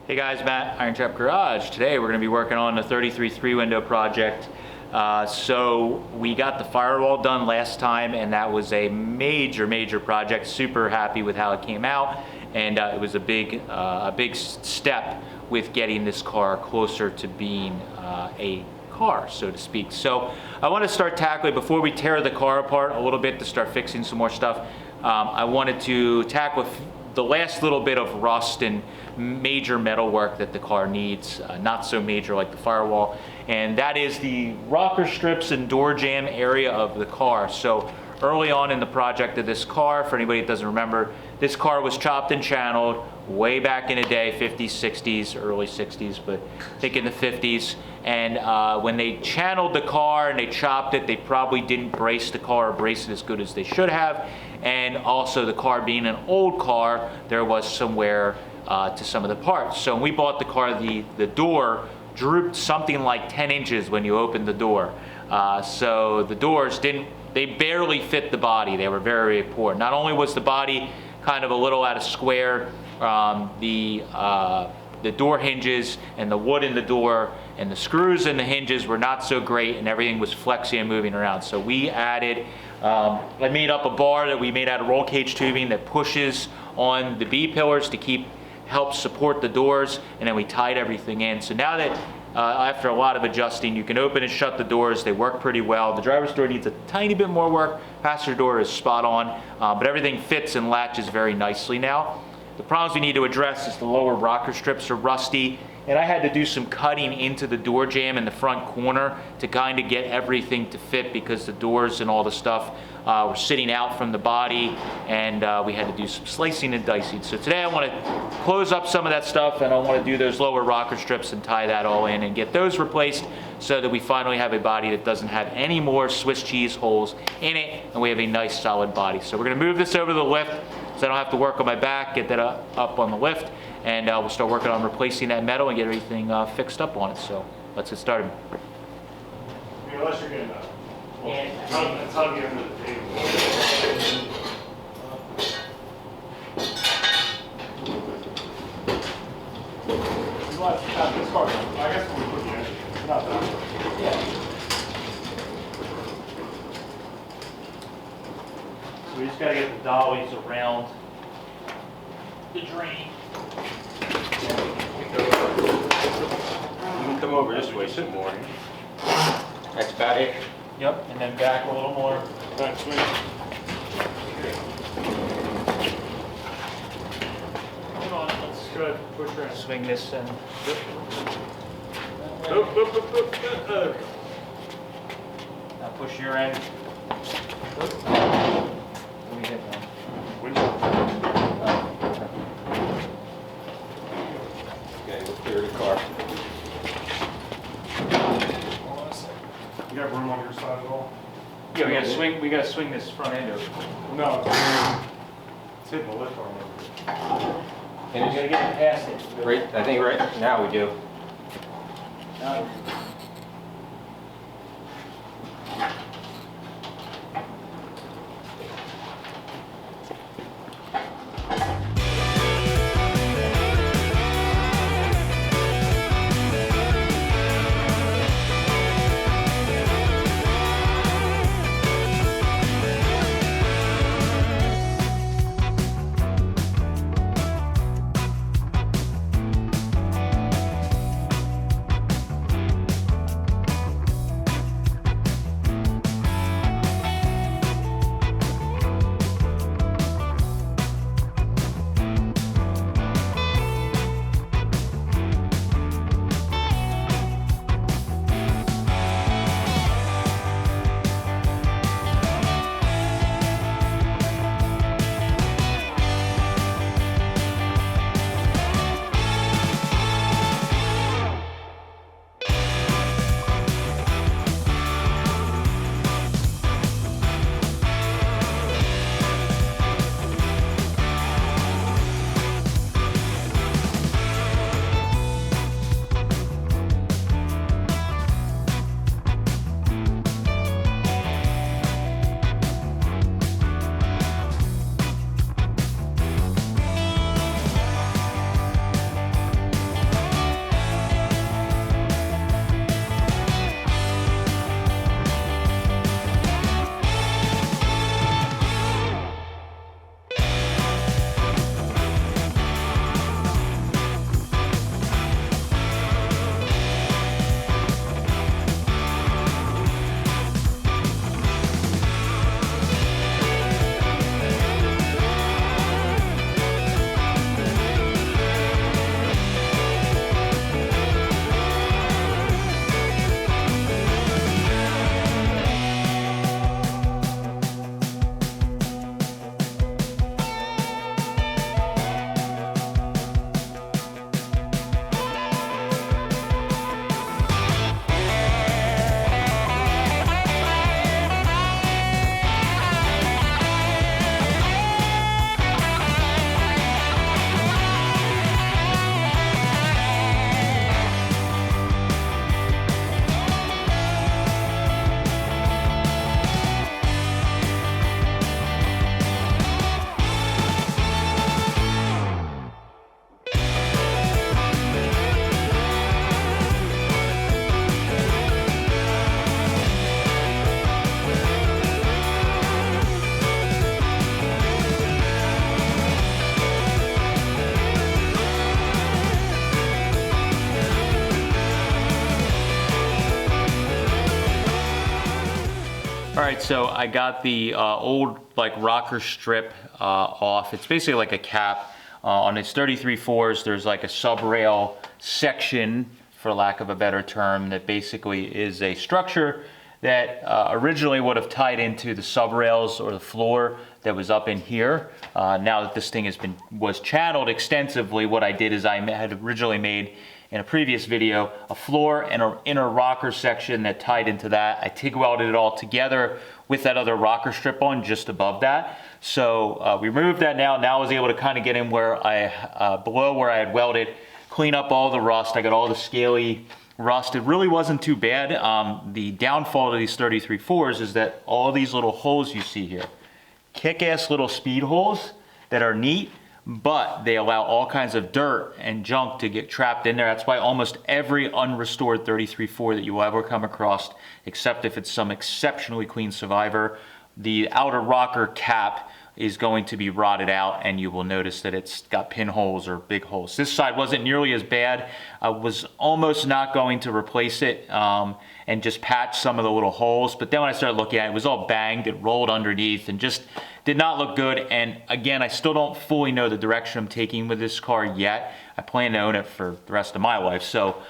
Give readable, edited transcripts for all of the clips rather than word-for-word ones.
Hey guys, Matt, IronTrap Garage. Today we're going to be working on a 33 3-window project. So we got the firewall done last time, and that was a major project. Super happy with how it came out, and it was a big step with getting this car closer to being a car, so to speak. So I want to start tackling, before we tear the car apart a little bit to start fixing some more stuff, I wanted to tackle the last little bit of rust and major metal work that the car needs, not so major like the firewall, and that is the rocker strips and door jamb area of the car. So early on in the project of this car, for anybody that doesn't remember, this car was chopped and channeled way back in the day, 50s, 60s, early 60s, but I think in the 50s. And when they channeled the car and they chopped it, they probably didn't brace the car or brace it as good as they should have. And also, the car being an old car, there was some wear to some of the parts. So when we bought the car, the door drooped something like 10 inches when you opened the door. So the doors they barely fit the body. They were very poor. Not only was the body kind of a little out of square, the door hinges and the wood in the door and the screws in the hinges were not so great, and everything was flexy and moving around. So we added, I made up a bar that we made out of roll cage tubing that pushes on the B-pillars to help support the doors, and then we tied everything in. So now that after a lot of adjusting, you can open and shut the doors. They work pretty well. The driver's door needs a tiny bit more work. Passenger door is spot on, but everything fits and latches very nicely now. The problems we need to address is the lower rocker strips are rusty, and I had to do some cutting into the door jamb in the front corner to kind of get everything to fit, because the doors and all the stuff were sitting out from the body, and we had to do some slicing and dicing. So today I want to close up some of that stuff, and I want to do those lower rocker strips and tie that all in and get those replaced, so that we finally have a body that doesn't have any more Swiss cheese holes in it, and we have a nice solid body. So we're going to move this over to the lift, so I don't have to work on my back, get that up on the lift, and we'll start working on replacing that metal and get everything fixed up on it. So let's get started. Unless you're getting that. It's on the end of the table. This car, I guess when we put the engine, it's not that much. Yeah. So we just got to get the dollies around the drain. You can come over this way some more. That's about it. Yep, and then back a little more. Back swing. Hold on, let's go ahead and push her in. Swing this in. Now push your end. Let me hit one. Okay, we'll clear the car. You got room on your side at all? Yeah, we gotta swing this front end over. No, it's hitting the lift arm over. We gotta get it past it. Right, I think right now we do. Now, All right, so I got the old like rocker strip off. It's basically like a cap. On its 33.4s, there's like a subrail section, for lack of a better term, that basically is a structure that originally would have tied into the subrails or the floor that was up in here. Now that this thing was channeled extensively, what I did is I had originally made in a previous video a floor and an inner rocker section that tied into that. I TIG welded it all together with that other rocker strip on just above that. So we removed that now. Now I was able to kind of get in where below where I had welded, clean up all the rust. I got all the scaly rust. It really wasn't too bad. The downfall to these 33.4s is that all these little holes you see here, kick-ass little speed holes that are neat, but they allow all kinds of dirt and junk to get trapped in there. That's why almost every unrestored 33.4 that you will ever come across, except if it's some exceptionally clean survivor, the outer rocker cap is going to be rotted out, and you will notice that it's got pinholes or big holes. This side wasn't nearly as bad. I was almost not going to replace it and just patch some of the little holes, but then when I started looking at it, it was all banged, it rolled underneath and just did not look good. And again, I still don't fully know the direction I'm taking with this car yet. I plan to own it for the rest of my life. So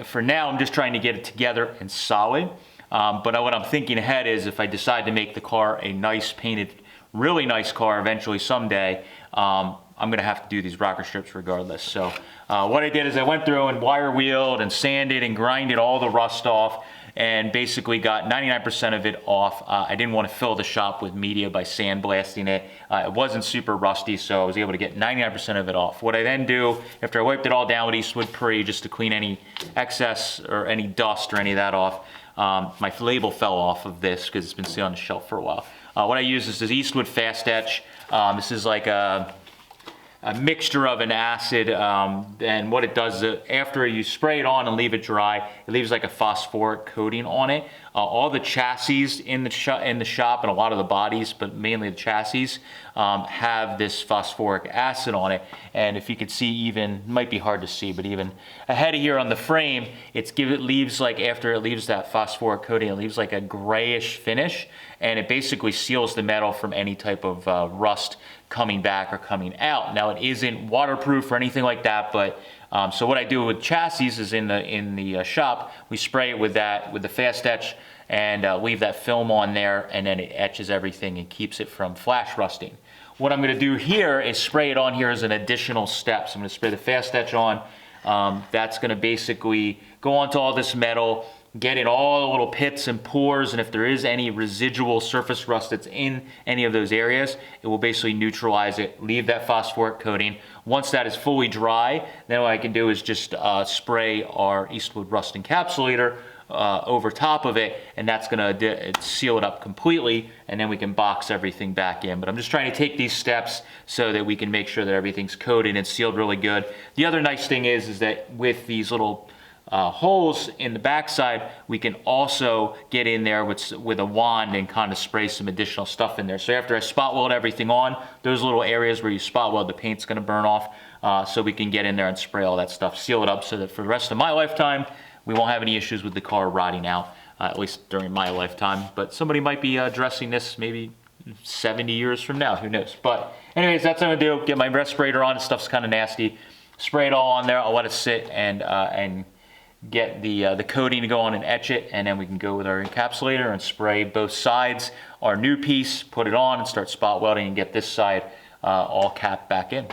for now, I'm just trying to get it together and solid. But what I'm thinking ahead is if I decide to make the car a nice painted, really nice car eventually someday, I'm gonna have to do these rocker strips regardless. So what I did is I went through and wire wheeled and sanded and grinded all the rust off and basically got 99% of it off. I didn't want to fill the shop with media by sandblasting it. It wasn't super rusty, so I was able to get 99% of it off. What I then do, after I wiped it all down with Eastwood Pre just to clean any excess or any dust or any of that off, my label fell off of this because it's been sitting on the shelf for a while. What I use is this Eastwood Fast Etch. This is like a mixture of an acid, and what it does is after you spray it on and leave it dry, it leaves like a phosphoric coating on it. All the chassis in the shop and a lot of the bodies, but mainly the chassis, have this phosphoric acid on it. And if you could see, even, it might be hard to see, but even ahead of here on the frame, it leaves like, after it leaves that phosphoric coating, it leaves like a grayish finish, and it basically seals the metal from any type of rust coming back or coming out. Now, it isn't waterproof or anything like that, but so what I do with chassis is in the shop, we spray it with the Fast Etch and leave that film on there, and then it etches everything and keeps it from flash rusting. What I'm going to do here is spray it on here as an additional step. So I'm going to spray the Fast Etch on. That's going to basically go onto all this metal, get in all the little pits and pores, and if there is any residual surface rust that's in any of those areas, it will basically neutralize it, leave that phosphoric coating. Once that is fully dry, then what I can do is just spray our Eastwood Rust Encapsulator over top of it, and that's gonna seal it up completely, and then we can box everything back in. But I'm just trying to take these steps so that we can make sure that everything's coated and sealed really good. The other nice thing is that with these little holes in the backside, we can also get in there with a wand and kind of spray some additional stuff in there. So after I spot weld everything on, those little areas where you spot weld, the paint's gonna burn off, so we can get in there and spray all that stuff, seal it up so that for the rest of my lifetime, we won't have any issues with the car rotting out, at least during my lifetime. But somebody might be addressing this maybe 70 years from now, who knows. But anyways, that's what I'm gonna do. Get my respirator on, stuff's kind of nasty. Spray it all on there, I'll let it sit and get the coating to go on and etch it, and then we can go with our encapsulator and spray both sides, our new piece, put it on and start spot welding and get this side all capped back in.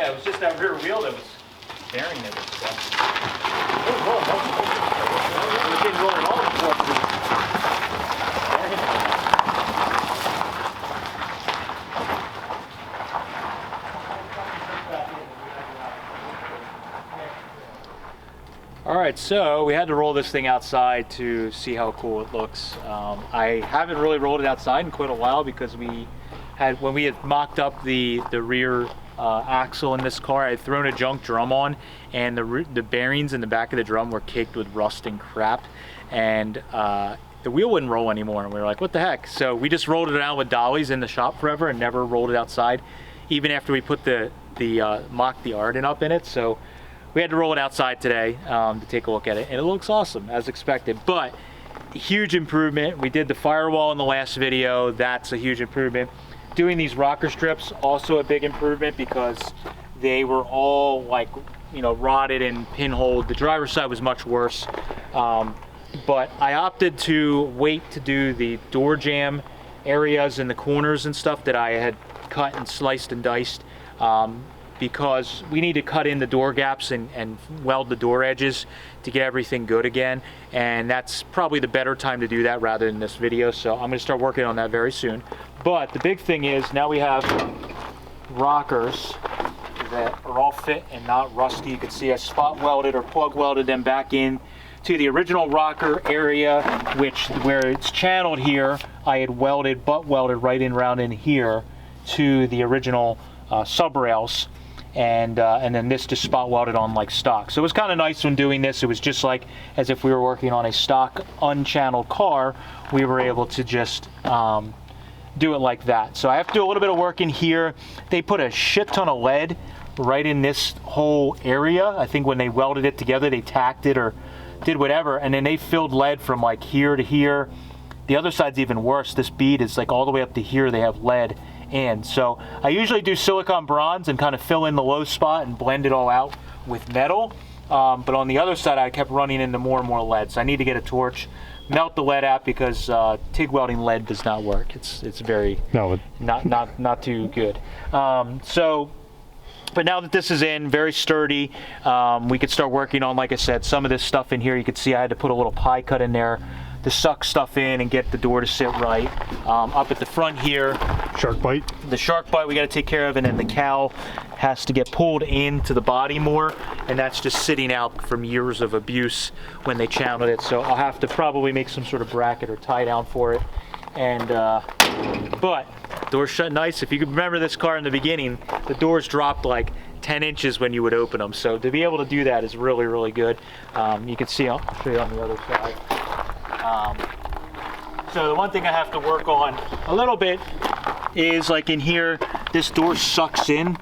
Yeah, it was just that rear wheel that was bearing it and stuff. It didn't roll at all before. All right, so we had to roll this thing outside to see how cool it looks. I haven't really rolled it outside in quite a while because when we had mocked up the rear axle in this car, I had thrown a junk drum on, and the bearings in the back of the drum were caked with rust and crap, and the wheel wouldn't roll anymore, and we were like, what the heck? So we just rolled it around with dollies in the shop forever and never rolled it outside, even after we put the mocked the Ardun up in it. So we had to roll it outside today to take a look at it, and it looks awesome as expected, but huge improvement. We did the firewall in the last video. That's a huge improvement. Doing these rocker strips, also a big improvement because they were all like, you know, rotted and pinholed. The driver's side was much worse, but I opted to wait to do the door jamb areas in the corners and stuff that I had cut and sliced and diced, because we need to cut in the door gaps and weld the door edges to get everything good again, and that's probably the better time to do that rather than this video, so I'm going to start working on that very soon. But the big thing is now we have rockers that are all fit and not rusty. You can see I spot welded or plug welded them back in to the original rocker area, where it's channeled here, I had butt welded right in around in here to the original sub rails, and then this just spot welded on like stock. So it was kind of nice when doing this. It was just like as if we were working on a stock unchanneled car. We were able to just do it like that. So I have to do a little bit of work in here. They put a shit ton of lead right in this whole area. I think when they welded it together, they tacked it or did whatever, and then they filled lead from like here to here. The other side's even worse. This bead is like all the way up to here. They have lead. And so I usually do silicone bronze and kind of fill in the low spot and blend it all out with metal. But on the other side, I kept running into more and more lead. So I need to get a torch, melt the lead out, because TIG welding lead does not work. It's very not too good. But now that this is in, very sturdy, we could start working on, like I said, some of this stuff in here. You can see I had to put a little pie cut in there to suck stuff in and get the door to sit right. Up at the front here, Shark bite. the shark bite we got to take care of, and then the cowl has to get pulled into the body more, and that's just sitting out from years of abuse when they channeled it. So I'll have to probably make some sort of bracket or tie down for it. And but doors shut nice. If you can remember this car in the beginning, the doors dropped like 10 inches when you would open them. So to be able to do that is really, really good. You can see, I'll show you on the other side. So the one thing I have to work on a little bit is like in here, this door sucks in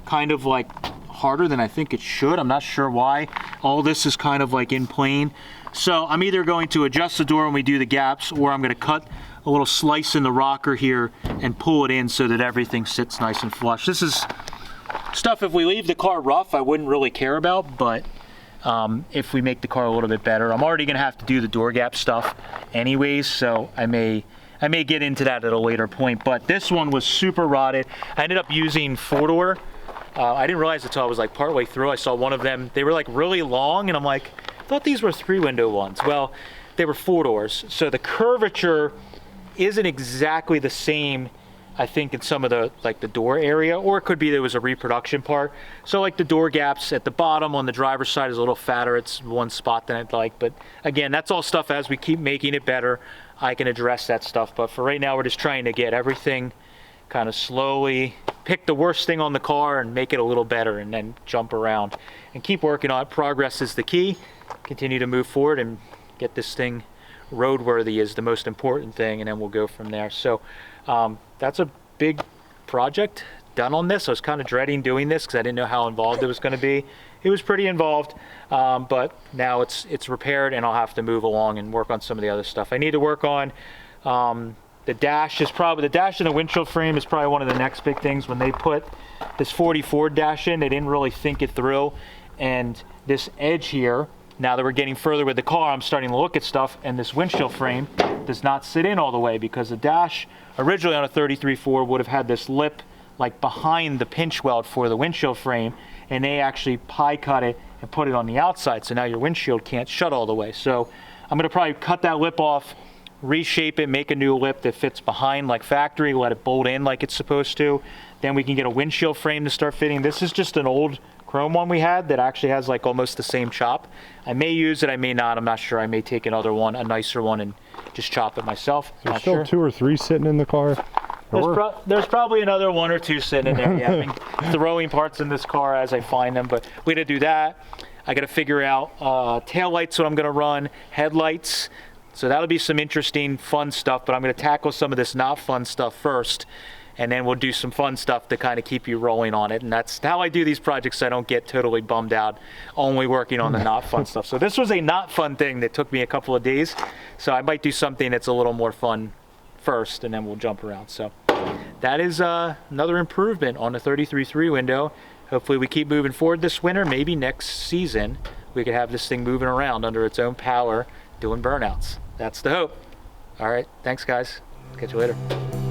kind of like harder than I think it should. I'm not sure why. All this is kind of like in plane. So I'm either going to adjust the door when we do the gaps, or I'm going to cut a little slice in the rocker here and pull it in so that everything sits nice and flush. This is stuff, if we leave the car rough, I wouldn't really care about, but if we make the car a little bit better, I'm already going to have to do the door gap stuff anyways, so I may get into that at a later point. But this one was super rotted. I ended up using 4-door. I didn't realize until I was like partway through. I saw one of them. They were like really long, and I'm like, I thought these were 3-window ones. Well, they were 4 doors, so the curvature isn't exactly the same, I think, in some of the like the door area, or it could be there was a reproduction part. So like the door gaps at the bottom on the driver's side is a little fatter. It's one spot than I'd like, but again, that's all stuff as we keep making it better, I can address that stuff. But for right now, we're just trying to get everything kind of slowly, pick the worst thing on the car and make it a little better, and then jump around and keep working on it. Progress is the key. Continue to move forward and get this thing roadworthy is the most important thing, and then we'll go from there. So that's a big project done on this. I was kind of dreading doing this because I didn't know how involved it was going to be. It was pretty involved, but now it's repaired, and I'll have to move along and work on some of the other stuff. I need to work on the dash and the windshield frame is probably one of the next big things. When they put this 40 Ford dash in, they didn't really think it through, and this edge here, now that we're getting further with the car, I'm starting to look at stuff, and this windshield frame does not sit in all the way, because the dash originally on a 33 Ford would have had this lip like behind the pinch weld for the windshield frame, and they actually pie cut it and put it on the outside, so now your windshield can't shut all the way. So I'm gonna probably cut that lip off, reshape it, make a new lip that fits behind like factory, let it bolt in like it's supposed to. Then we can get a windshield frame to start fitting. This is just an old chrome one we had that actually has like almost the same chop. I may use it, I may not, I'm not sure. I may take another one, a nicer one, and just chop it myself. There's Not still sure. 2 or 3 sitting in the car. There's probably another 1 or 2 sitting in there. Yeah, I've been throwing parts in this car as I find them, but we gotta do that. I gotta figure out tail lights, what I'm gonna run, headlights. So that'll be some interesting, fun stuff, but I'm gonna tackle some of this not fun stuff first, and then we'll do some fun stuff to kind of keep you rolling on it. And that's how I do these projects, so I don't get totally bummed out only working on the not fun stuff. So this was a not fun thing that took me a couple of days, so I might do something that's a little more fun first, and then we'll jump around. So that is another improvement on the 33.3 window. Hopefully we keep moving forward this winter. Maybe next season we could have this thing moving around under its own power doing burnouts. That's the hope. All right, thanks guys. Catch you later.